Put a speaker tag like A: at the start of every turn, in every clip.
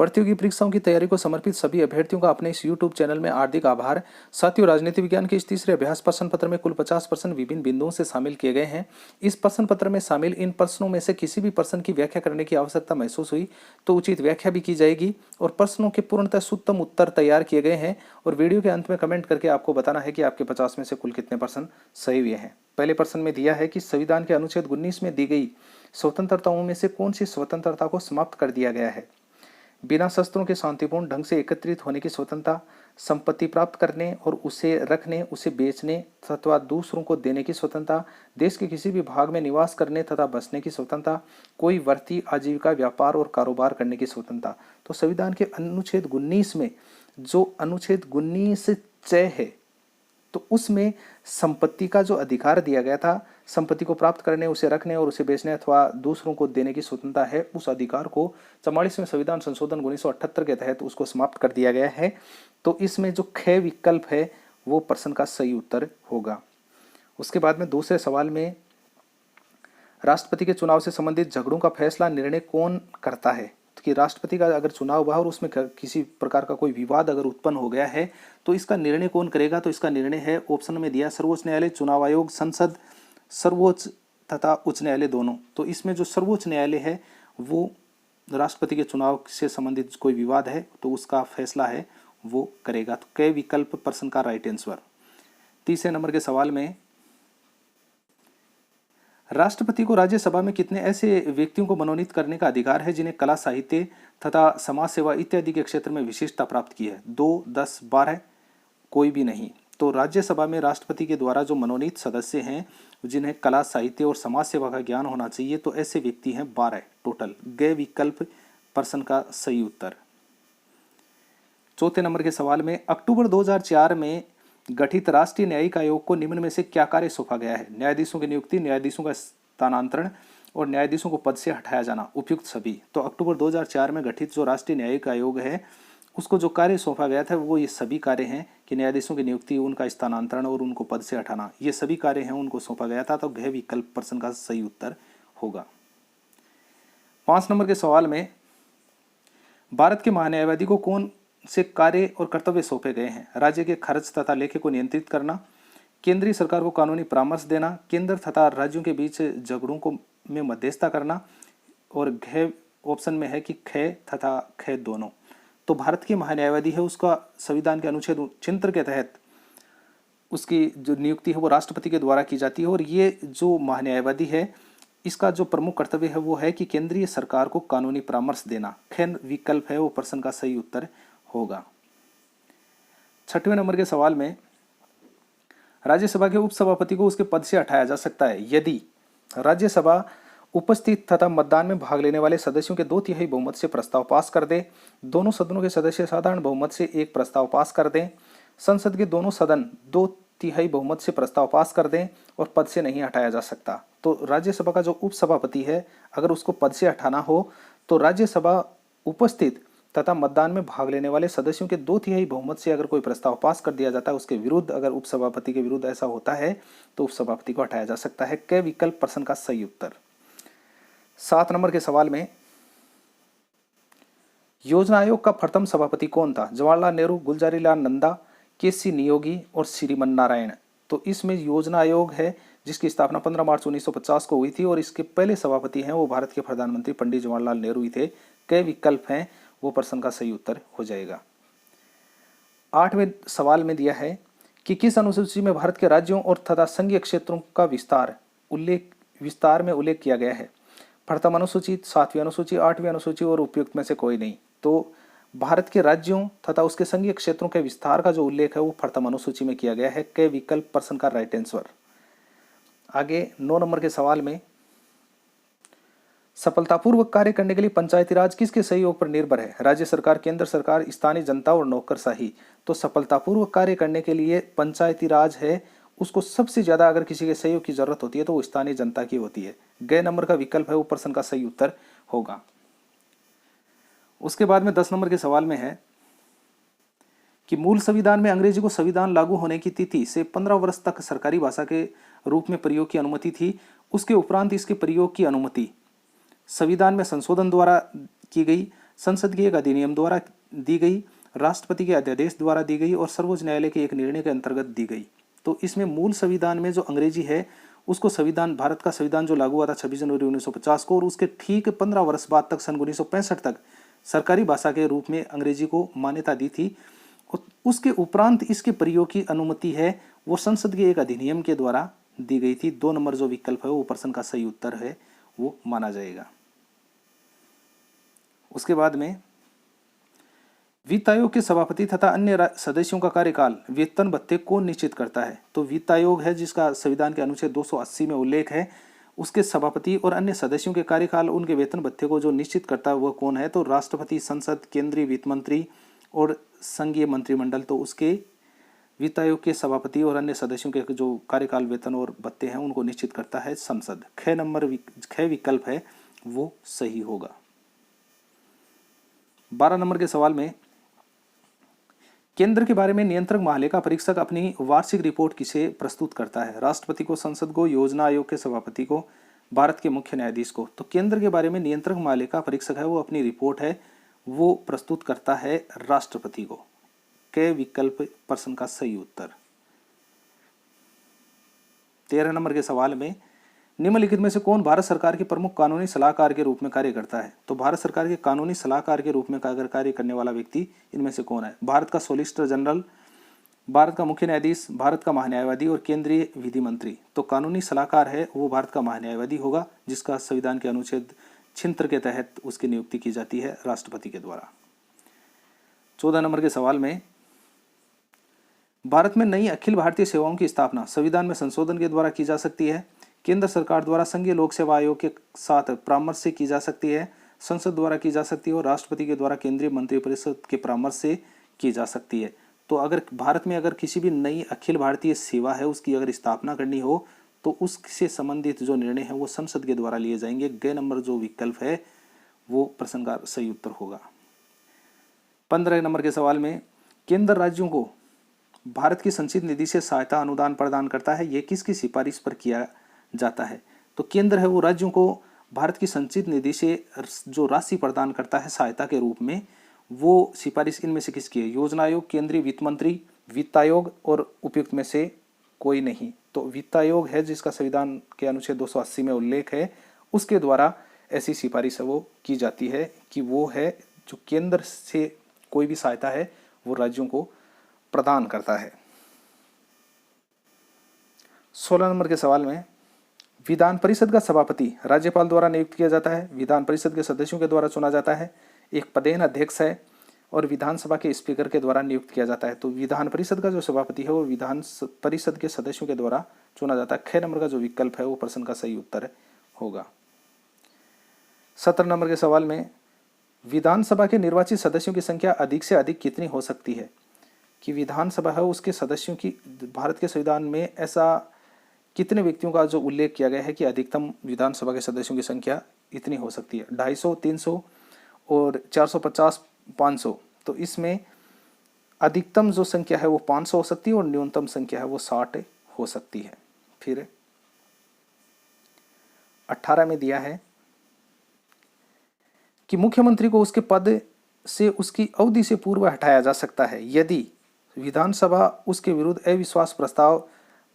A: प्रतियोगी परीक्षाओं की तैयारी को समर्पित सभी अभ्यर्थियों का अपने इस YouTube चैनल में हार्दिक आभार। साथियों, राजनीति विज्ञान के इस तीसरे अभ्यास प्रश्न पत्र में कुल 50 प्रश्न विभिन्न बिंदुओं से शामिल किए गए हैं। इस प्रश्न पत्र में शामिल इन प्रश्नों में से किसी भी प्रश्न की व्याख्या करने की आवश्यकता महसूस हुई तो उचित व्याख्या भी की जाएगी और प्रश्नों के पूर्णतः शुद्धतम उत्तर तैयार किए गए हैं और वीडियो के अंत में कमेंट करके आपको बताना है कि आपके 50 में से कुल कितने प्रश्न सही हुए हैं। पहले प्रश्न में दिया है कि संविधान के अनुच्छेद 19 में दी गई स्वतंत्रताओं में से कौन सी स्वतंत्रता को समाप्त कर दिया गया है। बिना शस्त्रों के शांतिपूर्ण ढंग से एकत्रित होने की स्वतंत्रता, संपत्ति प्राप्त करने और उसे रखने, उसे बेचने तथा दूसरों को देने की स्वतंत्रता, देश के किसी भी भाग में निवास करने तथा बसने की स्वतंत्रता, कोई वृत्ति, आजीविका, व्यापार और कारोबार करने की स्वतंत्रता। तो संविधान के अनुच्छेद 19 में जो अनुच्छेद 19 है तो उसमें संपत्ति का जो अधिकार दिया गया था, संपत्ति को प्राप्त करने, उसे रखने और उसे बेचने अथवा दूसरों को देने की स्वतंत्रता है, उस अधिकार को 44वें संविधान संशोधन 1978 के तहत उसको समाप्त कर दिया गया है। तो इसमें जो ख विकल्प है वो प्रश्न का सही उत्तर होगा। उसके बाद में दूसरे सवाल में राष्ट्रपति के चुनाव से संबंधित झगड़ों का फैसला निर्णय कौन करता है। कि राष्ट्रपति का अगर चुनाव हुआ और उसमें किसी प्रकार का कोई विवाद अगर उत्पन्न हो गया है तो इसका निर्णय कौन करेगा। तो इसका निर्णय है ऑप्शन में दिया सर्वोच्च न्यायालय, चुनाव आयोग, संसद, सर्वोच्च तथा उच्च न्यायालय दोनों। तो इसमें जो सर्वोच्च न्यायालय है वो राष्ट्रपति के चुनाव से संबंधित कोई विवाद है तो उसका फैसला है वो करेगा। तो क विकल्प प्रश्न का राइट आंसर। तीसरे नंबर के सवाल में राष्ट्रपति को राज्यसभा में कितने ऐसे व्यक्तियों को मनोनीत करने का अधिकार है जिन्हें कला, साहित्य तथा समाज सेवा इत्यादि के क्षेत्र में विशिष्टता प्राप्त की है। 2, 10, 12, कोई भी नहीं। तो राज्यसभा में राष्ट्रपति के द्वारा जो मनोनीत सदस्य हैं जिन्हें कला, साहित्य और समाज सेवा का ज्ञान होना चाहिए तो ऐसे व्यक्ति हैं 12 टोटल। ग विकल्प प्रश्न का सही उत्तर। चौथे नंबर के सवाल में अक्टूबर 2004 में गठित राष्ट्रीय न्यायिक आयोग को निम्न में से क्या कार्य सौंपा गया है। न्यायाधीशों की नियुक्ति, न्यायाधीशों का स्थानांतरण और न्यायाधीशों को पद से हटाया जाना, उपयुक्त सभी। तो अक्टूबर 2004 में गठित जो राष्ट्रीय न्यायिक आयोग है उसको जो कार्य सौंपा गया था वो ये सभी कार्य हैं कि न्यायाधीशों की नियुक्ति, उनका स्थानांतरण और उनको पद से हटाना, ये सभी कार्य हैं उनको सौंपा गया था। तो घ विकल्प प्रश्न का सही उत्तर होगा। 5 नंबर के सवाल में भारत के महान्यायवादी को कौन से कार्य और कर्तव्य सौंपे गए हैं। राज्य के खर्च तथा लेखे को नियंत्रित करना, केंद्रीय सरकार को कानूनी परामर्श देना, केंद्र तथा राज्यों के बीच झगड़ों को में मध्यस्थता करना और घ ऑप्शन में है कि ख तथा ख दोनों। तो भारत के महान्यायवादी है उसका संविधान के अनुच्छेद 76 के तहत उसकी जो नियुक्ति है वो राष्ट्रपति के द्वारा की जाती है और ये जो महान्यायवादी है इसका जो प्रमुख कर्तव्य है वो है कि केंद्रीय सरकार को कानूनी परामर्श देना। ख विकल्प है वो प्रश्न का सही उत्तर होगा। 6वें नंबर के सवाल में राज्यसभा के उपसभापति को उसके पद से हटाया जा सकता है यदि राज्यसभा उपस्थित तथा मतदान में भाग लेने वाले सदस्यों के 2/3 बहुमत से प्रस्ताव पास कर दे, दोनों सदनों के सदस्य साधारण बहुमत से एक प्रस्ताव पास कर दें, संसद के दोनों सदन 2/3 बहुमत से प्रस्ताव पास कर दें और पद से नहीं हटाया जा सकता। तो राज्यसभा का जो उपसभापति है अगर उसको पद से हटाना हो तो राज्यसभा उपस्थित तथा मतदान में भाग लेने वाले सदस्यों के 2/3 बहुमत से अगर कोई प्रस्ताव पास कर दिया जाता है उसके विरुद्ध, अगर उपसभापति के विरुद्ध ऐसा होता है तो उपसभापति को हटाया जा सकता है। क विकल्प प्रश्न का सही उत्तर। 7 नंबर के सवाल में योजना आयोग का प्रथम सभापति कौन था। जवाहरलाल नेहरू, गुलजारीलाल नंदा, केसी नियोगी और श्रीमन नारायण। तो इसमें योजना आयोग है जिसकी स्थापना 15 मार्च 1950 को हुई थी और इसके पहले सभापति हैं वो भारत के प्रधानमंत्री पंडित जवाहरलाल नेहरू ही थे। क विकल्प हैं वो प्रश्न का सही उत्तर हो जाएगा। 8वें सवाल में दिया है कि किस अनुसूची में भारत के राज्यों और तथा संघीय क्षेत्रों का विस्तार में उल्लेख किया गया है। प्रथम अनुसूची, 7वीं अनुसूची, 8वीं अनुसूची और उपयुक्त में से कोई नहीं। तो भारत के राज्यों तथा उसके संघीय क्षेत्रों के विस्तार का जो उल्लेख है वो प्रथम अनुसूची में किया गया है। क विकल्प प्रश्न का राइट आंसर। आगे 9 नंबर के सवाल में सफलतापूर्वक कार्य करने के लिए पंचायती राज किसके सहयोग पर निर्भर है। राज्य सरकार, केंद्र सरकार, स्थानीय जनता और नौकरशाही। तो सफलतापूर्वक कार्य करने के लिए पंचायती राज है उसको सबसे ज्यादा अगर किसी के सहयोग की जरूरत होती है तो वो स्थानीय जनता की होती है। ग नंबर का विकल्प है वो प्रश्न का सही उत्तर होगा। उसके बाद में 10 नंबर के सवाल में है कि मूल संविधान में अंग्रेजी को संविधान लागू होने की तिथि से 15 वर्ष तक सरकारी भाषा के रूप में प्रयोग की अनुमति थी। उसके उपरांत इसके प्रयोग की अनुमति संविधान में संशोधन द्वारा की गई। संसद के एक अधिनियम द्वारा दी गई, राष्ट्रपति के अध्यादेश द्वारा दी गई और सर्वोच्च न्यायालय के एक निर्णय के अंतर्गत दी गई। तो इसमें मूल संविधान में जो अंग्रेजी है उसको संविधान, भारत का संविधान जो लागू हुआ था 26 जनवरी 1950 को, और उसके ठीक 15 वर्ष बाद तक सन 1965 तक सरकारी भाषा के रूप में अंग्रेजी को मान्यता दी थी। उसके उपरांत इसके प्रयोग की अनुमति है वो संसद के एक अधिनियम के द्वारा दी गई थी। 2 नंबर जो विकल्प है वो प्रश्न का सही उत्तर है, वो माना जाएगा। उसके बाद में वित्त आयोग के सभापति तथा अन्य सदस्यों का कार्यकाल, वेतन भत्ते कौन निश्चित करता है? तो वित्त आयोग है जिसका संविधान के अनुच्छेद 280 में उल्लेख है। उसके सभापति और अन्य सदस्यों के कार्यकाल, उनके वेतन भत्ते को जो निश्चित करता है वह कौन है? तो राष्ट्रपति, संसद, केंद्रीय वित्त मंत्री और संघीय मंत्रिमंडल। तो उसके वित्त आयोग के सभापति और अन्य सदस्यों के जो कार्यकाल, वेतन और भत्ते हैं उनको निश्चित करता है संसद। ख विकल्प है वो सही होगा। 12 नंबर के सवाल में केंद्र के बारे में नियंत्रक महालेखा परीक्षक अपनी वार्षिक रिपोर्ट किसे प्रस्तुत करता है? राष्ट्रपति को, संसद को, योजना आयोग के सभापति को, भारत के मुख्य न्यायाधीश को। तो केंद्र के बारे में नियंत्रक महालेखा परीक्षक है वो अपनी रिपोर्ट है वो प्रस्तुत करता है राष्ट्रपति को। क विकल्प प्रश्न का सही उत्तर। 13 नंबर के सवाल में निम्नलिखित में से कौन भारत सरकार के प्रमुख कानूनी सलाहकार के रूप में कार्य करता है? तो भारत सरकार के कानूनी सलाहकार के रूप में कार्य करने वाला व्यक्ति इनमें से कौन है? भारत का सॉलिसिटर जनरल, भारत का मुख्य न्यायाधीश, भारत का महान्यायवादी और केंद्रीय विधि मंत्री। तो कानूनी सलाहकार है वो भारत का महान्यायवादी होगा, जिसका संविधान के अनुच्छेद 76 के तहत उसकी नियुक्ति की जाती है राष्ट्रपति के द्वारा। 14 नंबर के सवाल में भारत में नई अखिल भारतीय सेवाओं की स्थापना संविधान में संशोधन के द्वारा की जा सकती है, केंद्र सरकार द्वारा संघीय लोक सेवा आयोग के साथ परामर्श से की जा सकती है, संसद द्वारा की जा सकती है और राष्ट्रपति के द्वारा केंद्रीय मंत्रिपरिषद के परामर्श से की जा सकती है। तो अगर भारत में अगर किसी भी नई अखिल भारतीय सेवा है उसकी अगर स्थापना करनी हो तो उससे संबंधित जो निर्णय है वो संसद के द्वारा लिए जाएंगे। ग नंबर जो विकल्प है वो प्रश्न का सही उत्तर होगा। 15 नंबर के सवाल में केंद्र राज्यों को भारत की संचित निधि से सहायता अनुदान प्रदान करता है, ये किसकी सिफारिश पर किया जाता है? तो केंद्र है वो राज्यों को भारत की संचित निधि से जो राशि प्रदान करता है सहायता के रूप में, वो सिफारिश इनमें से किसकी है? योजना आयोग, केंद्रीय वित्त मंत्री, वित्त आयोग और उपयुक्त में से कोई नहीं। तो वित्त आयोग है जिसका संविधान के अनुच्छेद 280 में उल्लेख है, उसके द्वारा ऐसी सिफारिश है वो की जाती है कि वो है जो केंद्र से कोई भी सहायता है वो राज्यों को प्रदान करता है। 16 नंबर के सवाल में विधान परिषद का सभापति राज्यपाल द्वारा नियुक्त किया जाता है, विधान परिषद के सदस्यों के द्वारा चुना जाता है, एक पदेन अध्यक्ष है और विधानसभा के स्पीकर के द्वारा नियुक्त किया जाता है। तो विधान परिषद का जो सभापति है वो विधान परिषद के सदस्यों के द्वारा चुना जाता है। 6 नंबर का जो विकल्प है वो प्रश्न का सही उत्तर होगा। 17 नंबर के सवाल में विधानसभा के निर्वाचित सदस्यों की संख्या अधिक से अधिक कितनी हो सकती है? कि विधानसभा है उसके सदस्यों की भारत के संविधान में ऐसा कितने व्यक्तियों का जो उल्लेख किया गया है कि अधिकतम विधानसभा के सदस्यों की संख्या इतनी हो सकती है? 250, 300 और 450, 500। तो इसमें अधिकतम जो संख्या है वो 500 हो सकती है और न्यूनतम संख्या है वो 60 हो सकती है। फिर 18 में दिया है कि मुख्यमंत्री को उसके पद से उसकी अवधि से पूर्व हटाया जा सकता है यदि विधानसभा उसके विरुद्ध अविश्वास प्रस्ताव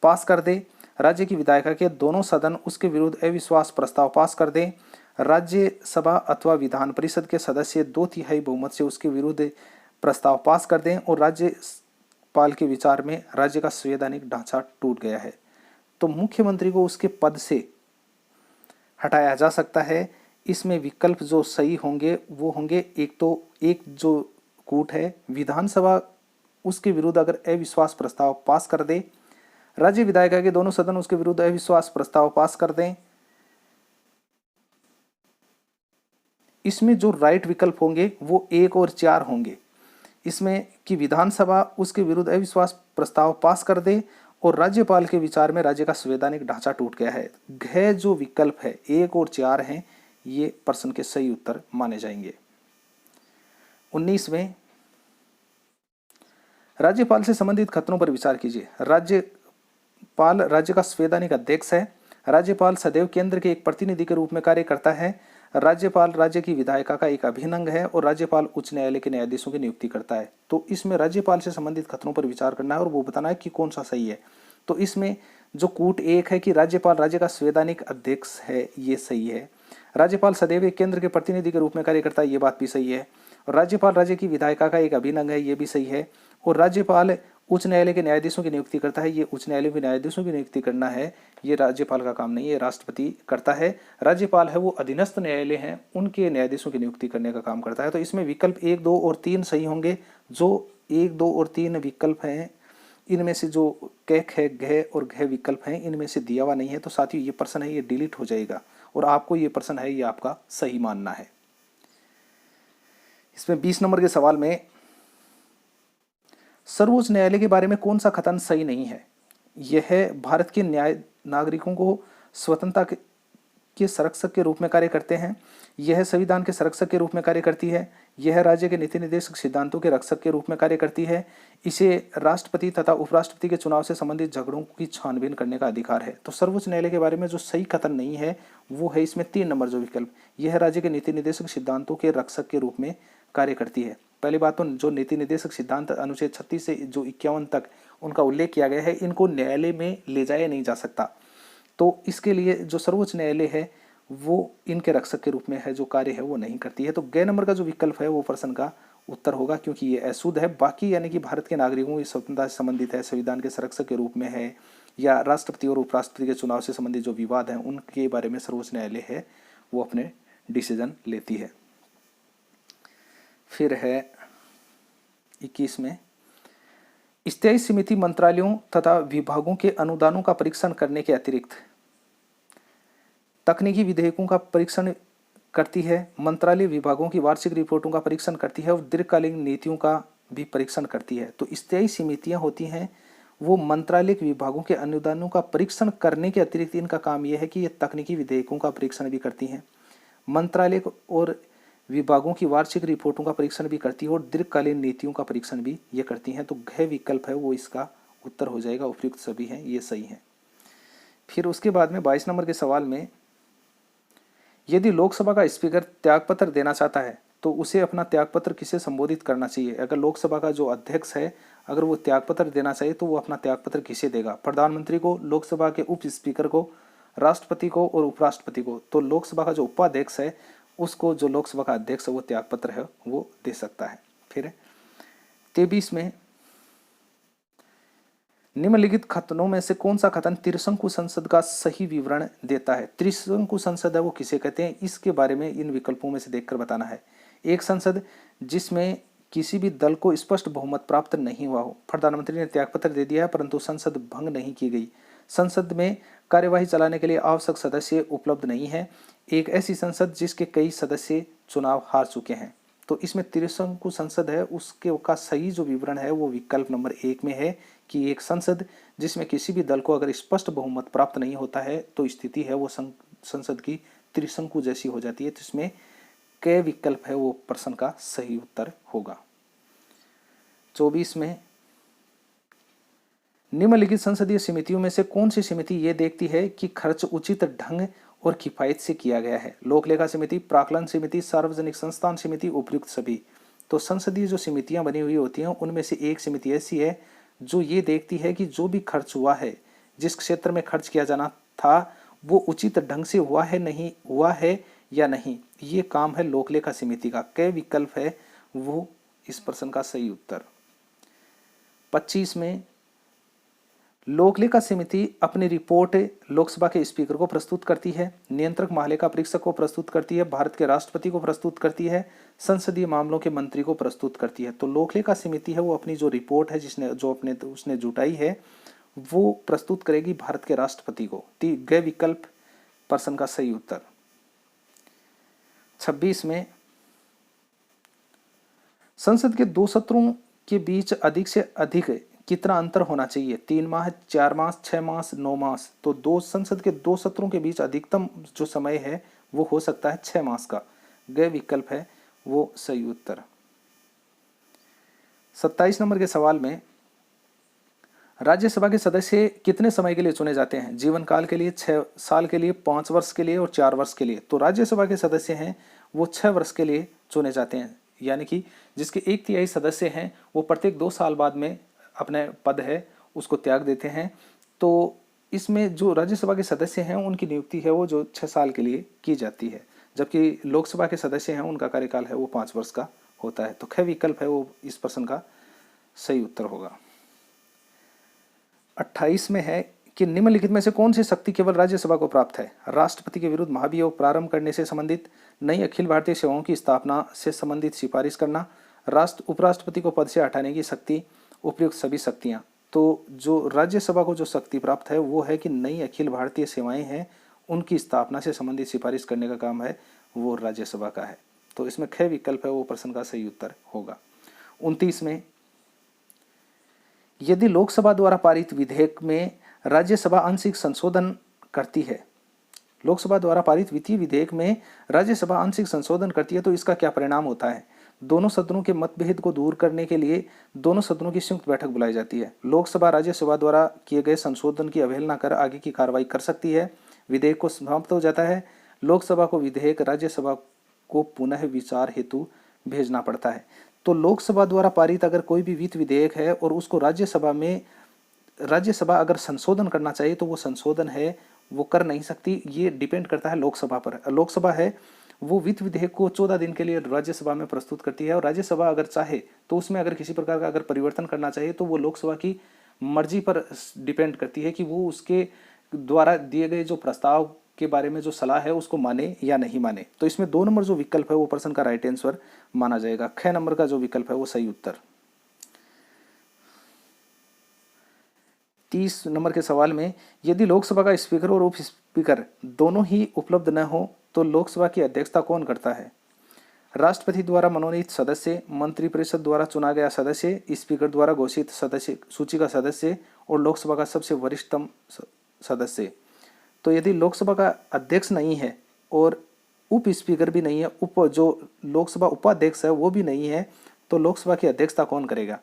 A: पास कर दे, राज्य की विधायिका के दोनों सदन उसके विरुद्ध अविश्वास प्रस्ताव पास कर दें, राज्यसभा अथवा विधान परिषद के सदस्य 2/3 बहुमत से उसके विरुद्ध प्रस्ताव पास कर दें और राज्यपाल के विचार में राज्य का संवैधानिक ढांचा टूट गया है। तो मुख्यमंत्री को उसके पद से हटाया जा सकता है। इसमें विकल्प जो सही होंगे वो होंगे, एक जो कूट है, विधानसभा उसके विरुद्ध अगर अविश्वास प्रस्ताव पास कर दे, राज्य विधायिका के दोनों सदन उसके विरुद्ध अविश्वास प्रस्ताव पास कर दें। इसमें जो राइट विकल्प होंगे वो 1 और 4 होंगे। इसमें कि विधानसभा उसके विरुद्ध अविश्वास प्रस्ताव पास कर दे और राज्यपाल के विचार में राज्य का संवैधानिक ढांचा टूट गया है। घ जो विकल्प है 1 और 4 हैं, ये प्रश्न के सही उत्तर माने जाएंगे। 19 में राज्यपाल से संबंधित खतरों पर विचार कीजिए। राज्य का संवैधानिक अध्यक्ष है। राज्यपाल सदैव केंद्र के एक प्रतिनिधि के रूप में कार्य करता है। राज्यपाल राज्य की विधायिका का एक अभिन्न अंग है और राज्यपाल उच्च न्यायालय के न्यायाधीशों की नियुक्ति करता है। तो इसमें राज्यपाल से संबंधित खतरों पर विचार करना है और वो बताना है कि कौन सा सही है। तो इसमें जो कूट एक है कि राज्यपाल राज्य का संवैधानिक अध्यक्ष है, ये सही है। राज्यपाल सदैव एक केंद्र के प्रतिनिधि के रूप में कार्य करता है, ये बात भी सही है। और राज्यपाल राज्य की विधायिका का एक अभिन्न अंग है, ये भी सही है। और राज्यपाल उच्च न्यायालय के न्यायाधीशों की नियुक्ति करता है, ये उच्च न्यायालय के न्यायाधीशों की नियुक्ति करना है, ये राज्यपाल का काम नहीं है, राष्ट्रपति करता है। राज्यपाल है वो अधीनस्थ न्यायालय हैं, उनके न्यायाधीशों की नियुक्ति करने का काम करता है। तो इसमें विकल्प 1, 2 और 3 सही होंगे। जो 1, 2 और 3 विकल्प हैं, इनमें से जो कैक है, घ और घ विकल्प हैं, इनमें से दिया हुआ नहीं है। तो साथियों ये प्रश्न है, ये डिलीट हो जाएगा और आपको ये प्रश्न है, ये आपका सही मानना है। इसमें 20 नंबर के सवाल में सर्वोच्च न्यायालय के बारे में कौन सा कथन सही नहीं है? यह भारत के न्याय नागरिकों को स्वतंत्रता के संरक्षक के रूप में कार्य करते हैं, यह संविधान के संरक्षक के रूप में कार्य करती है, यह राज्य के नीति निर्देशक सिद्धांतों के रक्षक के रूप में कार्य करती है, इसे राष्ट्रपति तथा उपराष्ट्रपति के चुनाव से संबंधित झगड़ों की छानबीन करने का अधिकार है। तो सर्वोच्च न्यायालय के बारे में जो सही कथन नहीं है वो है इसमें 3 नंबर जो विकल्प, यह राज्य के नीति निर्देशक सिद्धांतों के रक्षक के रूप में कार्य करती है। पहली बात तो जो नीति निर्देशक सिद्धांत अनुच्छेद 36 से जो 51 तक उनका उल्लेख किया गया है, इनको न्यायालय में ले जाया नहीं जा सकता। तो इसके लिए जो सर्वोच्च न्यायालय है वो इनके रक्षक के रूप में है, जो कार्य है वो नहीं करती है। तो ग नंबर का जो विकल्प है वो प्रश्न का उत्तर होगा, क्योंकि ये अशुद्ध है। बाकी यानी कि भारत के नागरिकों की स्वतंत्रता से संबंधित है, संविधान के संरक्षक के रूप में है, या राष्ट्रपति और उपराष्ट्रपति के चुनाव से संबंधित जो विवाद हैं उनके बारे में सर्वोच्च न्यायालय है वो अपने डिसीजन लेती है। फिर है 21 में, स्थायी समिति मंत्रालयों तथा विभागों के अनुदानों का परीक्षण करने के अतिरिक्त तकनीकी विधेयकों का परीक्षण करती है, मंत्रालय विभागों की वार्षिक रिपोर्टों का परीक्षण करती है और दीर्घकालीन नीतियों का भी परीक्षण करती है। तो स्थायी समितियां होती हैं वो मंत्रालय विभागों के अनुदानों का परीक्षण करने के अतिरिक्त इनका काम यह है कि ये तकनीकी विधेयकों का परीक्षण भी करती हैं, मंत्रालय और विभागों की वार्षिक रिपोर्टों का परीक्षण भी करती है और दीर्घकालीन नीतियों का परीक्षण भी ये करती हैं। तो घ विकल्प है वो इसका उत्तर हो जाएगा, उपयुक्त सभी हैं, ये सही है। फिर उसके बाद में 22 नंबर के सवाल में, यदि लोकसभा का स्पीकर त्यागपत्र देना चाहता है तो उसे अपना त्यागपत्र किसे संबोधित करना चाहिए? अगर लोकसभा का जो अध्यक्ष है अगर वो त्यागपत्र देना चाहिए तो वो अपना त्यागपत्र किसे देगा? प्रधानमंत्री को, लोकसभा के उप स्पीकर को, राष्ट्रपति को और उपराष्ट्रपति को। तो लोकसभा का जो उपाध्यक्ष है उसको जो लोकसभा का अध्यक्ष है वो त्यागपत्र है वो दे सकता है। फिर 23 में, निम्नलिखित कथनों में से कौन सा कथन त्रिशंकु संसद का सही विवरण देता है? त्रिशंकु संसद है वो किसे कहते हैं, इसके बारे में इन विकल्पों में से देखकर बताना है। एक संसद जिसमें किसी भी दल को स्पष्ट बहुमत प्राप्त नहीं हुआ हो, प्रधानमंत्री ने त्यागपत्र दे दिया है परंतु संसद भंग नहीं की गई, संसद में कार्यवाही चलाने के लिए आवश्यक सदस्य उपलब्ध नहीं है, एक ऐसी संसद जिसके कई सदस्य चुनाव हार चुके हैं। तो इसमें त्रिशंकु संसद है उसके का सही जो विवरण है वो विकल्प नंबर 1 में है कि एक संसद जिसमें किसी भी दल को अगर स्पष्ट बहुमत प्राप्त नहीं होता है तो स्थिति है वो संसद की त्रिशंकु जैसी हो जाती है। तो इसमें क विकल्प है वो प्रश्न का सही उत्तर होगा। 24 में, निम्नलिखित संसदीय समितियों में से कौन सी समिति ये देखती है कि खर्च उचित ढंग और किफायत से किया गया है? लोक लेखा समिति, प्राक्कलन समिति, सार्वजनिक संस्थान समिति, उपयुक्त सभी। तो संसदीय जो समितियां बनी हुई होती हैं उनमें से एक समिति ऐसी है जो ये देखती है कि जो भी खर्च हुआ है, जिस क्षेत्र में खर्च किया जाना था वो उचित ढंग से हुआ है नहीं हुआ है या नहीं, ये काम है लोक लेखा समिति का। क विकल्प है वो इस प्रश्न का सही उत्तर। 25 में, लोक लेखा समिति अपनी रिपोर्ट लोकसभा के स्पीकर को प्रस्तुत करती है, नियंत्रक महालेखा परीक्षक को प्रस्तुत करती है, भारत के राष्ट्रपति को प्रस्तुत करती है, संसदीय मामलों के मंत्री को प्रस्तुत करती है। तो लोक लेखा समिति है वो अपनी जो रिपोर्ट है उसने जुटाई है वो प्रस्तुत करेगी भारत के राष्ट्रपति को। ग विकल्प प्रश्न का सही उत्तर। 26 में, संसद के 2 सत्रों के बीच अधिक से अधिक कितना अंतर होना चाहिए? 3 माह, 4 मास, 6 मास, 9 मास। तो संसद के 2 सत्रों के बीच अधिकतम जो समय है वो हो सकता है 6 मास का। ग विकल्प है वो सही उत्तर। 27 नंबर के सवाल में, राज्यसभा के सदस्य कितने समय के लिए चुने जाते हैं? जीवन काल के लिए, 6 साल के लिए, 5 वर्ष के लिए और 4 वर्ष के लिए। तो राज्यसभा के सदस्य हैं वो 6 वर्ष के लिए चुने जाते हैं, यानी कि जिसके 1/3 सदस्य हैं वो प्रत्येक 2 साल बाद में अपने पद है उसको त्याग देते हैं। तो इसमें जो राज्यसभा के सदस्य हैं उनकी नियुक्ति है वो जो 6 साल के लिए की जाती है, जबकि लोकसभा के सदस्य हैं उनका कार्यकाल है वो 5 वर्ष का होता है। तो ख विकल्प है वो इस प्रश्न का सही उत्तर होगा। 28 में है कि निम्नलिखित में से कौन सी शक्ति केवल राज्यसभा को प्राप्त है? राष्ट्रपति के विरुद्ध महाभियोग प्रारंभ करने से संबंधित, नई अखिल भारतीय सेवाओं की स्थापना से संबंधित सिफारिश करना, उपराष्ट्रपति को पद से हटाने की शक्ति, उपयुक्त सभी शक्तियां। तो जो राज्यसभा को जो शक्ति प्राप्त है वो है कि नई अखिल भारतीय सेवाएं हैं उनकी स्थापना से संबंधित सिफारिश करने का काम है वो राज्यसभा का है। तो इसमें ख विकल्प है वो प्रश्न का सही उत्तर होगा। 29 में, यदि लोकसभा द्वारा पारित विधेयक में राज्यसभा आंशिक संशोधन करती है, लोकसभा द्वारा पारित वित्तीय विधेयक में राज्यसभा आंशिक संशोधन करती है तो इसका क्या परिणाम होता है? दोनों सदनों के मतभेद को दूर करने के लिए दोनों सदनों की संयुक्त बैठक बुलाई जाती है। लोकसभा राज्यसभा द्वारा किए गए संशोधन की अवहेलना कर आगे की कार्रवाई कर सकती है। विधेयक को समाप्त हो जाता है। लोकसभा को विधेयक राज्यसभा को पुनः विचार हेतु भेजना पड़ता है। तो लोकसभा द्वारा पारित अगर कोई भी वित्त विधेयक है और उसको राज्यसभा अगर संशोधन करना चाहिए तो वो संशोधन है वो कर नहीं सकती। ये डिपेंड करता है लोकसभा पर। लोकसभा है वो वित्त विधेयक को 14 दिन के लिए राज्यसभा में प्रस्तुत करती है और राज्यसभा अगर चाहे तो उसमें अगर किसी प्रकार का अगर परिवर्तन करना चाहिए तो वो लोकसभा की मर्जी पर डिपेंड करती है कि वो उसके द्वारा दिए गए जो प्रस्ताव के बारे में जो सलाह है उसको माने या नहीं माने। तो इसमें 2 नंबर जो विकल्प है वो प्रश्न का राइट आंसर माना जाएगा। ख नंबर का जो विकल्प है वो सही उत्तर। 30 नंबर के सवाल में, यदि लोकसभा का स्पीकर और उप स्पीकर दोनों ही उपलब्ध न हो तो लोकसभा की अध्यक्षता कौन करता है? राष्ट्रपति द्वारा मनोनीत सदस्य, मंत्रिपरिषद द्वारा चुना गया सदस्य, स्पीकर द्वारा घोषित सदस्य सूची का सदस्य और लोकसभा का सबसे वरिष्ठतम सदस्य। तो यदि लोकसभा का अध्यक्ष नहीं है और उप स्पीकर भी नहीं है, जो लोकसभा उपाध्यक्ष है वो भी नहीं है, तो लोकसभा की अध्यक्षता कौन करेगा?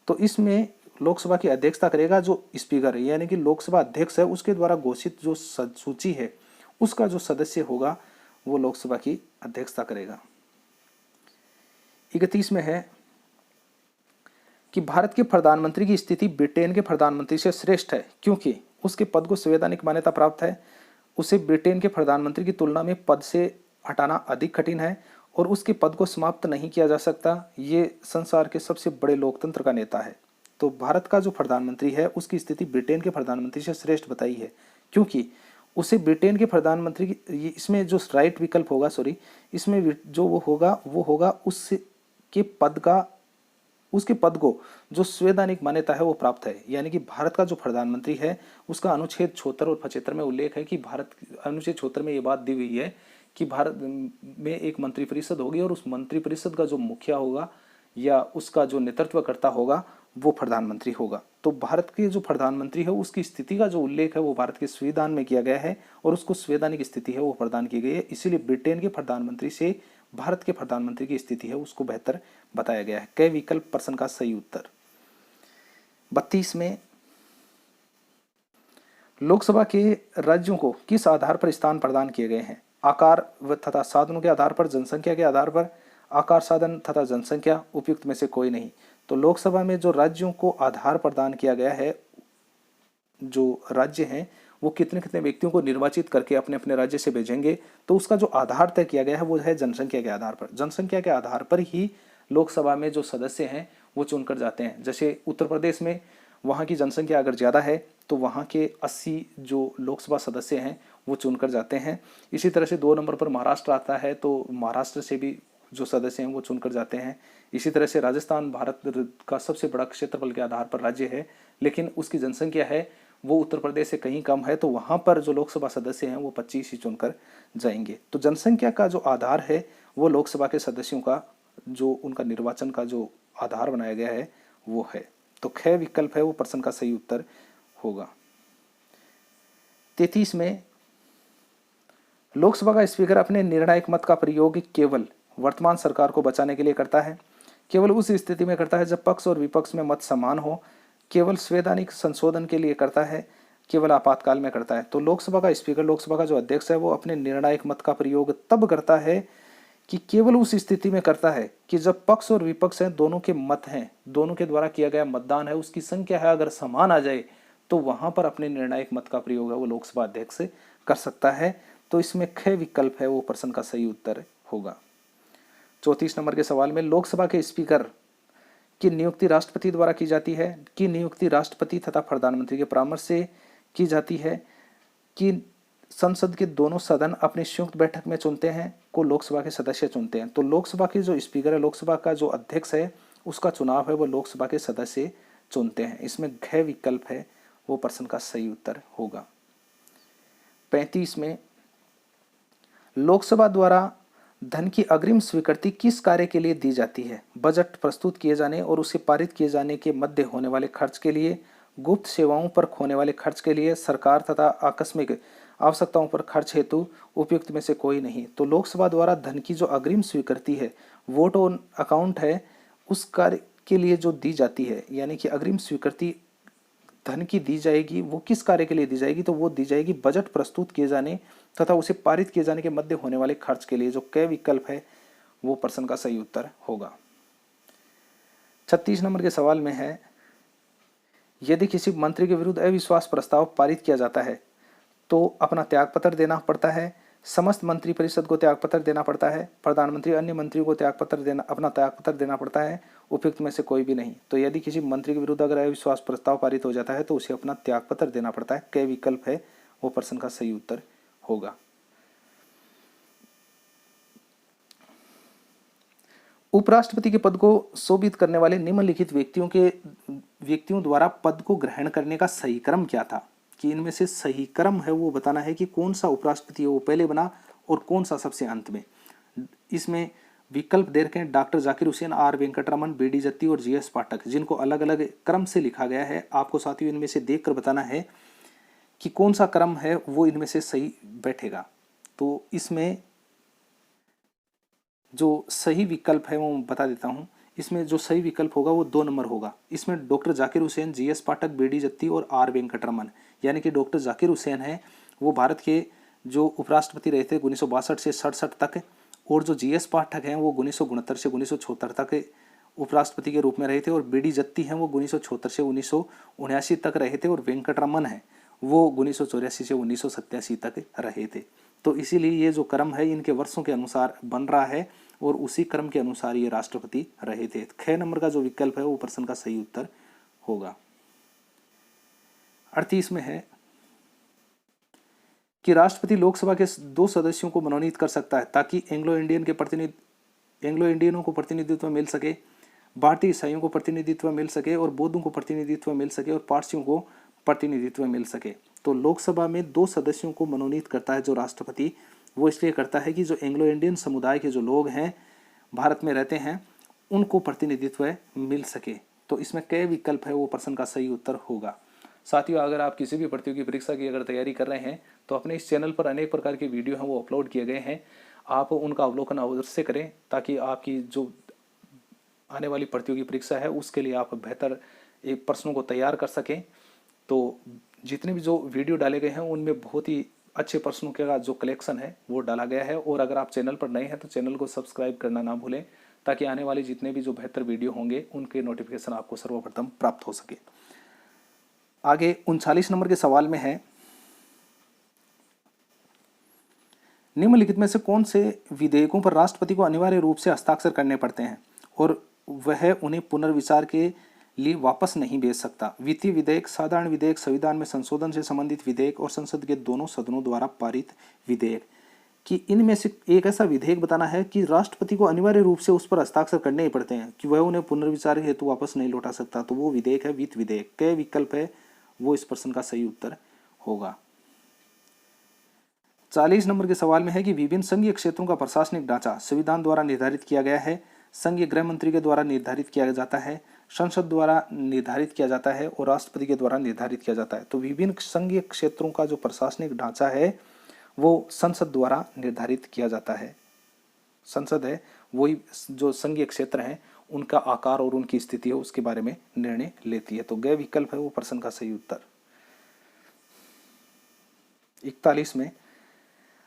A: तो इसमें लोकसभा की अध्यक्षता करेगा जो स्पीकर है, यानी कि लोकसभा अध्यक्ष है उसके द्वारा घोषित जो सूची है उसका जो सदस्य होगा वो लोकसभा की अध्यक्षता करेगा। 31 में है कि भारत के प्रधानमंत्री की स्थिति ब्रिटेन के प्रधानमंत्री से श्रेष्ठ है क्योंकि उसके पद को संवैधानिक मान्यता प्राप्त है, उसे ब्रिटेन के प्रधानमंत्री की तुलना में पद से हटाना अधिक कठिन है और उसके पद को समाप्त नहीं किया जा सकता। ये संसार के सबसे बड़े लोकतंत्र का नेता है। तो भारत का जो प्रधानमंत्री है उसकी स्थिति ब्रिटेन के प्रधानमंत्री से श्रेष्ठ बताई है क्योंकि उसे ब्रिटेन के प्रधानमंत्री की, इसमें जो राइट विकल्प होगा, इसमें जो वो होगा उसके पद को जो संवैधानिक मान्यता है वो प्राप्त है। यानी कि भारत का जो प्रधानमंत्री है उसका अनुच्छेद 76 और 75 में उल्लेख है कि अनुच्छेद 76 में ये बात दी हुई है कि भारत में एक मंत्रिपरिषद होगी और उस मंत्रिपरिषद का जो मुखिया होगा या उसका जो नेतृत्व करता होगा वो प्रधानमंत्री होगा। तो भारत के जो प्रधानमंत्री है उसकी स्थिति का जो उल्लेख है वो भारत के संविधान में किया गया है और उसको संवैधानिक स्थिति है वो प्रदान की गई है। इसीलिए ब्रिटेन के प्रधानमंत्री से भारत के प्रधानमंत्री की स्थिति है उसको बेहतर बताया गया है। क विकल्प प्रश्न का सही उत्तर। 32 में, लोकसभा के राज्यों को किस आधार पर स्थान प्रदान किए गए हैं? आकार तथा साधनों के आधार पर, जनसंख्या के आधार पर, आकार, साधन तथा जनसंख्या, उपयुक्त में से कोई नहीं। तो लोकसभा में जो राज्यों को आधार प्रदान किया गया है, जो राज्य हैं वो कितने कितने व्यक्तियों को निर्वाचित करके अपने अपने राज्य से भेजेंगे, तो उसका जो आधार तय किया गया है वो है जनसंख्या के आधार पर। जनसंख्या के आधार पर ही लोकसभा में जो सदस्य हैं वो चुनकर जाते हैं। जैसे उत्तर प्रदेश में वहाँ की जनसंख्या अगर ज़्यादा है तो वहाँ के 80 जो लोकसभा सदस्य हैं वो चुनकर जाते हैं। इसी तरह से 2 नंबर पर महाराष्ट्र आता है तो महाराष्ट्र से भी जो सदस्य हैं वो चुनकर जाते हैं। इसी तरह से राजस्थान भारत का सबसे बड़ा क्षेत्रफल के आधार पर राज्य है, लेकिन उसकी जनसंख्या है वो उत्तर प्रदेश से कहीं कम है, तो वहाँ पर जो लोकसभा सदस्य हैं वो 25 ही चुनकर जाएंगे। तो जनसंख्या का जो आधार है वो लोकसभा के सदस्यों का जो उनका निर्वाचन का जो आधार बनाया गया है वो है। तो ख विकल्प है वो प्रश्न का सही उत्तर होगा। 33 में, लोकसभा का स्पीकर अपने निर्णायक मत का प्रयोग केवल वर्तमान सरकार को बचाने के लिए करता है। केवल उस स्थिति में करता है जब पक्ष और विपक्ष में मत समान हो। केवल संवैधानिक संशोधन के लिए करता है, केवल आपातकाल में करता है। तो लोकसभा का स्पीकर, लोकसभा का जो अध्यक्ष है, वो अपने निर्णायक मत का प्रयोग तब करता है कि केवल उस स्थिति में करता है कि जब पक्ष और विपक्ष हैं, दोनों के मत हैं, दोनों के द्वारा किया गया मतदान है, उसकी संख्या है अगर समान आ जाए तो वहां पर अपने निर्णायक मत का प्रयोग है वो लोकसभा अध्यक्ष कर सकता है। तो इसमें ख विकल्प है वो प्रश्न का सही उत्तर होगा। 34 नंबर के सवाल में लोकसभा के स्पीकर की नियुक्ति राष्ट्रपति द्वारा की जाती है, कि नियुक्ति राष्ट्रपति तथा प्रधानमंत्री के परामर्श से की जाती है, कि संसद के दोनों सदन अपनी संयुक्त बैठक में चुनते हैं, को लोकसभा के सदस्य चुनते हैं। तो लोकसभा के जो स्पीकर है, लोकसभा का जो अध्यक्ष है, उसका चुनाव है वो लोकसभा के सदस्य चुनते हैं। इसमें घ विकल्प है वो प्रश्न का सही उत्तर होगा। 35 में लोकसभा द्वारा धन की अग्रिम स्वीकृति किस कार्य के लिए दी जाती है? बजट प्रस्तुत किए जाने और उसे पारित किए जाने के मध्य होने वाले खर्च के लिए, गुप्त सेवाओं पर होने वाले खर्च के लिए, सरकार तथा आकस्मिक आवश्यकताओं पर खर्च हेतु, उपयुक्त में से कोई नहीं। तो लोकसभा द्वारा धन की जो अग्रिम स्वीकृति है, वोट ऑन अकाउंट है, उस कार्य के लिए जो दी जाती है, यानी कि अग्रिम स्वीकृति धन की दी जाएगी, वो किस कार्य के लिए दी जाएगी? तो वो दी जाएगी बजट प्रस्तुत किए जाने तथा उसे पारित किए जाने के मध्य होने वाले खर्च के लिए। जो क विकल्प है वो प्रश्न का सही उत्तर होगा। 36 नंबर के सवाल में है, यदि किसी मंत्री के विरुद्ध अविश्वास प्रस्ताव पारित किया जाता है तो अपना त्यागपत्र देना पड़ता है, समस्त मंत्री परिषद को त्यागपत्र देना पड़ता है, प्रधानमंत्री अन्य मंत्रियों को अपना त्यागपत्र देना पड़ता है, उपयुक्त में से कोई भी नहीं। तो यदि किसी मंत्री के विरुद्ध अगर अविश्वास प्रस्ताव पारित हो जाता है तो उसे अपना त्यागपत्र देना पड़ता है। क विकल्प है वो प्रश्न का सही उत्तर होगा। उपराष्ट्रपति के पद को शोभित करने वाले निम्नलिखित व्यक्तियों द्वारा पद को ग्रहण करने का सही क्रम क्या था? कि इनमें से सही क्रम है वो बताना है कि कौन सा उपराष्ट्रपति है वो पहले बना और कौन सा सबसे अंत में। इसमें विकल्प दे रखे हैं doctor Zakir Hussain, R Venkataraman, BD Jatti और जीएस पाठक, जिनको अलग अलग क्रम से लिखा गया है। आपको साथियों इनमें से देखकर बताना है कि कौन सा क्रम है वो इनमें से सही बैठेगा। तो इसमें जो सही विकल्प है वो बता देता हूँ। इसमें जो सही विकल्प होगा वो 2 नंबर होगा। इसमें डॉक्टर जाकिर हुसैन, जीएस पाठक, बीडी जत्ती और आर वेंकटरमन, यानी कि डॉक्टर जाकिर हुसैन है वो भारत के जो उपराष्ट्रपति रहे थे 1962 से 67 तक, और जो जीएस पाठक हैं वो 1969 से 1976 तक उपराष्ट्रपति के रूप में रहे थे, और बीडी जत्ती हैं वो 1976 से 1979 तक रहे थे, और वेंकटरमन है वो 1984 से 1987 तक रहे थे। तो इसीलिए ये जो क्रम है इनके वर्षों के अनुसार बन रहा है और उसी क्रम के अनुसार ये राष्ट्रपति रहे थे। ख नंबर का जो विकल्प है वो प्रश्न का सही उत्तर होगा। 38 में है कि राष्ट्रपति लोकसभा के 2 सदस्यों को मनोनीत कर सकता है ताकि एंग्लो इंडियनों को प्रतिनिधित्व मिल सके, भारतीय ईसाइयों को प्रतिनिधित्व मिल सके, और बौद्धों को प्रतिनिधित्व मिल सके, और पारसियों को प्रतिनिधित्व मिल सके। तो लोकसभा में 2 सदस्यों को मनोनीत करता है जो राष्ट्रपति, वो इसलिए करता है कि जो एंग्लो इंडियन समुदाय के जो लोग हैं भारत में रहते हैं उनको प्रतिनिधित्व मिल सके। तो इसमें क विकल्प है वो प्रश्न का सही उत्तर होगा। साथियों, अगर आप किसी भी प्रतियोगी परीक्षा की अगर तैयारी कर रहे हैं तो अपने इस चैनल पर अनेक प्रकार के वीडियो हैं वो अपलोड किए गए हैं, आप उनका अवलोकन अवश्य करें ताकि आपकी जो आने वाली प्रतियोगी परीक्षा है उसके लिए आप बेहतर एक प्रश्नों को तैयार कर सकें। तो जितने भी जो वीडियो डाले गए हैं उनमें बहुत ही अच्छे प्रश्नों का जो कलेक्शन है वो डाला गया है। और अगर आप चैनल पर नए हैं तो चैनल को सब्सक्राइब करना ना भूलें ताकि आने वाले जितने भी जो बेहतर वीडियो होंगे उनके नोटिफिकेशन आपको सर्वप्रथम प्राप्त हो सके। आगे 39 नंबर के सवाल में है, निम्नलिखित में से कौन से विधेयकों पर राष्ट्रपति को अनिवार्य रूप से हस्ताक्षर करने पड़ते हैं और वह उन्हें पुनर्विचार के लिए वापस नहीं भेज सकता? वित्तीय विधेयक, साधारण विधेयक, संविधान में संशोधन से संबंधित विधेयक, और संसद के दोनों सदनों द्वारा पारित विधेयक। कि इनमें से एक ऐसा विधेयक बताना है कि राष्ट्रपति को अनिवार्य रूप से उस पर हस्ताक्षर करने ही पड़ते हैं कि वह उन्हें पुनर्विचार हेतु वापस नहीं लौटा सकता। तो वो विधेयक है वित्त विधेयक। क विकल्प है वो इस प्रश्न का सही उत्तर होगा। 40 नंबर के सवाल में है कि विभिन्न संघीय क्षेत्रों का प्रशासनिक ढांचा संविधान द्वारा निर्धारित किया गया है, संघीय गृह मंत्री के द्वारा निर्धारित किया जाता है, संसद द्वारा निर्धारित किया जाता है, और राष्ट्रपति के द्वारा निर्धारित किया जाता है। तो विभिन्न संघीय क्षेत्रों का जो प्रशासनिक ढांचा है वो संसद द्वारा निर्धारित किया जाता है। संसद है वही जो संघीय क्षेत्र हैं उनका आकार और उनकी स्थिति है उसके बारे में निर्णय लेती है। तो ग विकल्प है वो प्रश्न का सही उत्तर। 41 में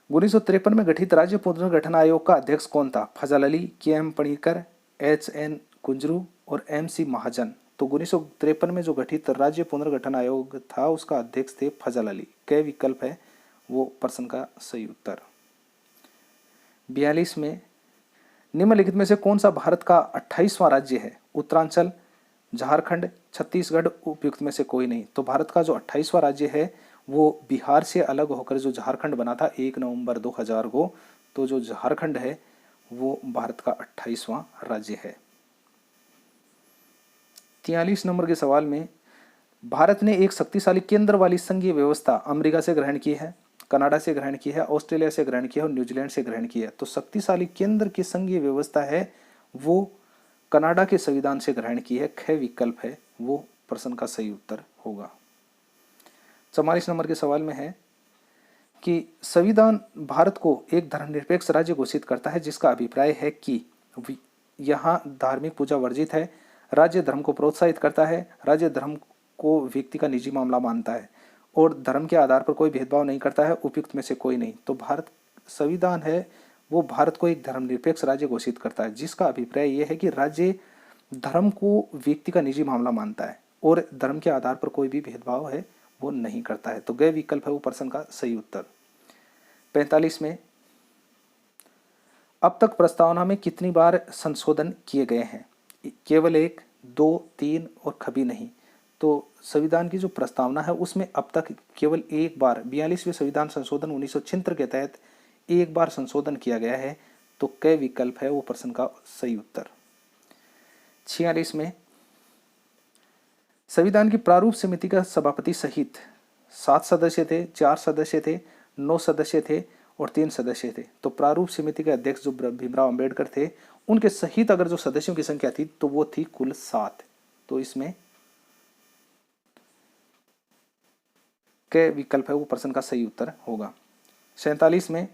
A: 1953 में गठित राज्य पुनर्गठन आयोग का अध्यक्ष कौन था? फजल अली, के.एम. पणिकर, एच.एन. कुंजरू और एम.सी. महाजन। तो 1953 में जो गठित राज्य पुनर्गठन आयोग था उसका अध्यक्ष थे फजल अली। क विकल्प है वो प्रश्न का सही उत्तर। 42 में निम्नलिखित में से कौन सा भारत का 28वां राज्य है? उत्तरांचल, झारखंड, छत्तीसगढ़, उपयुक्त में से कोई नहीं। तो भारत का जो 28वां राज्य है वो बिहार से अलग होकर जो झारखंड बना था 1 नवंबर 2000 को, तो जो झारखंड है वो भारत का 28वां राज्य है। 43 नंबर के सवाल में भारत ने एक शक्तिशाली केंद्र वाली संघीय व्यवस्था अमेरिका से ग्रहण की है, कनाडा से ग्रहण की है, ऑस्ट्रेलिया से ग्रहण की है और न्यूजीलैंड से ग्रहण की है। तो शक्तिशाली केंद्र की संघीय व्यवस्था है वो कनाडा के संविधान से ग्रहण की है। ख विकल्प है वो प्रश्न का सही उत्तर होगा। 44 नंबर के सवाल में है कि संविधान भारत को एक धर्मनिरपेक्ष राज्य घोषित करता है जिसका अभिप्राय है कि यहाँ धार्मिक पूजा वर्जित है, राज्य धर्म को प्रोत्साहित करता है, राज्य धर्म को व्यक्ति का निजी मामला मानता है और धर्म के आधार पर कोई भेदभाव नहीं करता है, उपयुक्त में से कोई नहीं। तो भारत संविधान है वो भारत को एक धर्मनिरपेक्ष राज्य घोषित करता है जिसका अभिप्राय यह है कि राज्य धर्म को व्यक्ति का निजी मामला मानता है और धर्म के आधार पर कोई भी भेदभाव है वो नहीं करता है। तो ग विकल्प है वो प्रश्न का सही उत्तर। 45 में अब तक प्रस्तावना में कितनी बार संशोधन किए गए हैं? केवल 1, 2, 3 और कभी नहीं। तो संविधान की जो प्रस्तावना है उसमें अब तक केवल एक बार 42वें संविधान संशोधन 1976 के तहत एक बार संशोधन किया गया है। तो क विकल्प है वो प्रश्न का सही उत्तर। 46 में संविधान की प्रारूप समिति का सभापति सहित 7 सदस्य थे, 4 सदस्य थे, 9 सदस्य थे और 3 सदस्य थे। तो प्रारूप समिति के अध्यक्ष जो भीमराव अंबेडकर थे उनके सहित अगर जो सदस्यों की संख्या थी तो वो थी कुल 7। तो इसमें के विकल्प है वो प्रश्न का सही उत्तर होगा। 47 में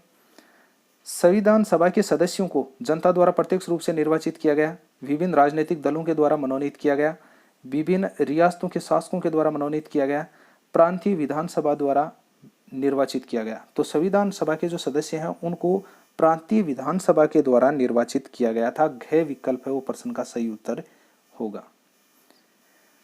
A: संविधान सभा के सदस्यों को जनता द्वारा प्रत्यक्ष रूप से निर्वाचित किया गया, विभिन्न राजनीतिक दलों के द्वारा मनोनीत किया गया, विभिन्न रियासतों के शासकों के द्वारा मनोनीत किया गया, प्रांतीय विधानसभा द्वारा निर्वाचित किया गया। तो संविधान सभा के जो सदस्य हैं उनको प्रांतीय विधानसभा के द्वारा निर्वाचित किया गया था। घ विकल्प है वो प्रश्न का सही उत्तर होगा।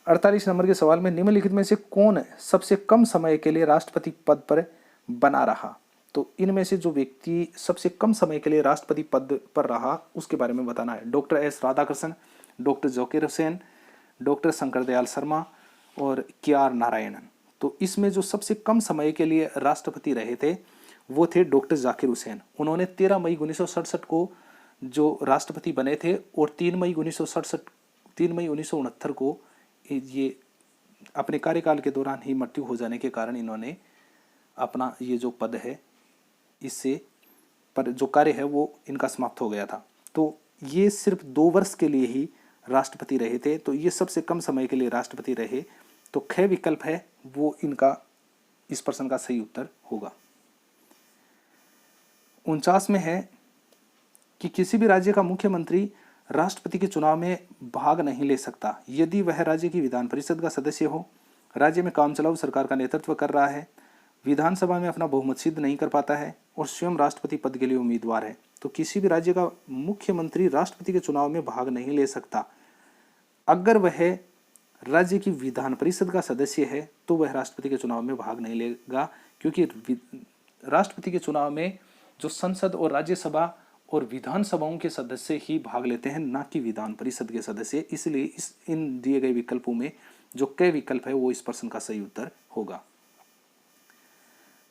A: 48 नंबर के सवाल में निम्नलिखित में से कौन सबसे कम समय के लिए राष्ट्रपति पद पर बना रहा? तो इनमें से जो व्यक्ति सबसे कम समय के लिए राष्ट्रपति पद पर रहा उसके बारे में बताना है। Doctor S Radhakrishnan, doctor Zakir Hussain, doctor Shankar Dayal Sharma और के.आर. नारायणन। तो इसमें जो सबसे कम समय के लिए राष्ट्रपति रहे थे वो थे डॉक्टर जाकिर हुसैन। उन्होंने 13 मई 1967 को जो राष्ट्रपति बने थे और 3 मई 1969 को ये अपने कार्यकाल के दौरान ही मृत्यु हो जाने के कारण इन्होंने अपना ये जो पद है इससे पर जो कार्य है वो इनका समाप्त हो गया था। तो ये सिर्फ 2 वर्ष के लिए ही राष्ट्रपति रहे थे। तो ये सबसे कम समय के लिए राष्ट्रपति रहे। तो ख विकल्प है वो इनका इस प्रश्न का सही उत्तर होगा। 49 में है कि किसी भी राज्य का मुख्यमंत्री राष्ट्रपति के चुनाव में भाग नहीं ले सकता यदि वह राज्य की विधान परिषद का सदस्य हो, राज्य में कामचलाऊ सरकार का नेतृत्व कर रहा है, विधानसभा में अपना बहुमत सिद्ध नहीं कर पाता है और स्वयं राष्ट्रपति पद के लिए उम्मीदवार है। तो किसी भी राज्य का मुख्यमंत्री राष्ट्रपति के चुनाव में भाग नहीं ले सकता। अगर वह राज्य की विधान परिषद का सदस्य है तो वह राष्ट्रपति के चुनाव में भाग नहीं लेगा, क्योंकि राष्ट्रपति के चुनाव में जो संसद और राज्यसभा और विधानसभाओं के सदस्य ही भाग लेते हैं, ना कि विधान परिषद के सदस्य। इसलिए इन दिए गए विकल्पों में जो क विकल्प है वो इस प्रश्न का सही उत्तर होगा।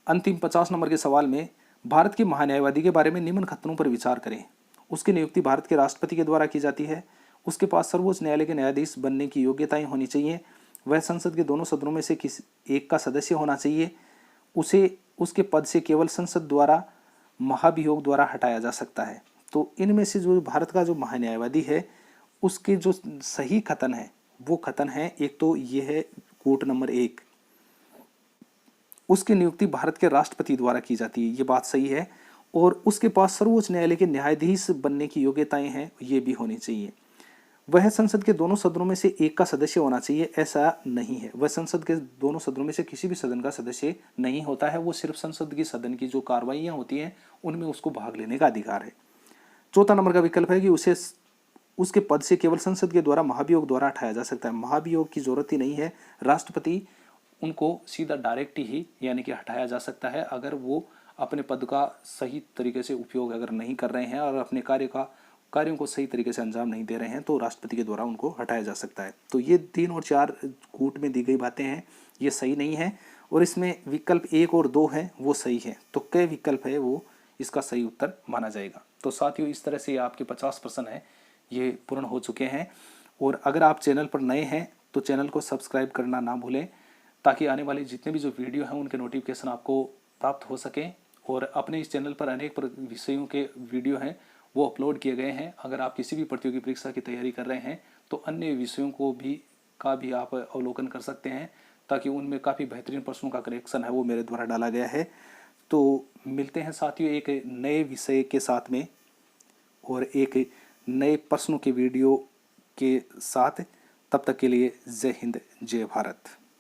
A: अंतिम 50 नंबर के सवाल में भारत के महान्यायवादी के बारे में निम्न कथनों पर विचार करें। उसकी नियुक्ति भारत के राष्ट्रपति के द्वारा की जाती है, उसके पास सर्वोच्च न्यायालय के न्यायाधीश बनने की योग्यताएं होनी चाहिए, वह संसद के दोनों सदनों में से किसी एक का सदस्य होना चाहिए, उसे उसके पद से केवल संसद द्वारा महाभियोग द्वारा हटाया जा सकता है। तो इनमें से जो भारत का जो महान्यायवादी है उसके जो सही कथन है वो कथन है, एक तो ये है कोट नंबर 1, उसकी नियुक्ति भारत के राष्ट्रपति द्वारा की जाती है, ये बात सही है। और उसके पास सर्वोच्च न्यायालय के न्यायाधीश बनने की योग्यताएं हैं, ये भी होनी चाहिए। वह संसद के दोनों सदनों में से एक का सदस्य होना चाहिए, ऐसा नहीं है। वह संसद के दोनों सदनों में से किसी भी सदन का सदस्य नहीं होता है, वो सिर्फ संसद की सदन की जो कार्रवाइयाँ होती हैं उनमें उसको भाग लेने का अधिकार है। चौथा नंबर का विकल्प है कि उसे उसके पद से केवल संसद के द्वारा महाभियोग द्वारा हटाया जा सकता है। महाभियोग की जरूरत ही नहीं है, राष्ट्रपति उनको सीधा डायरेक्ट ही यानी कि हटाया जा सकता है अगर वो अपने पद का सही तरीके से उपयोग अगर नहीं कर रहे हैं और अपने कार्यों को सही तरीके से अंजाम नहीं दे रहे हैं तो राष्ट्रपति के द्वारा उनको हटाया जा सकता है। तो ये 3 और 4 कूट में दी गई बातें हैं, ये सही नहीं है और इसमें विकल्प 1 और 2 है वो सही है। तो कई विकल्प है वो इसका सही उत्तर माना जाएगा। तो साथियों, इस तरह से आपके 50 प्रश्न है ये पूर्ण हो चुके हैं। और अगर आप चैनल पर नए हैं तो चैनल को सब्सक्राइब करना ना भूलें, ताकि आने वाले जितने भी जो वीडियो हैं उनके नोटिफिकेशन आपको प्राप्त हो सकें। और अपने इस चैनल पर अनेक विषयों के वीडियो हैं वो अपलोड किए गए हैं। अगर आप किसी भी प्रतियोगी परीक्षा की तैयारी कर रहे हैं तो अन्य विषयों को भी आप अवलोकन कर सकते हैं, ताकि उनमें काफ़ी बेहतरीन प्रश्नों का कलेक्शन है वो मेरे द्वारा डाला गया है। तो मिलते हैं साथियों एक नए विषय के साथ में और एक नए प्रश्नों के वीडियो के साथ। तब तक के लिए जय हिंद, जय भारत।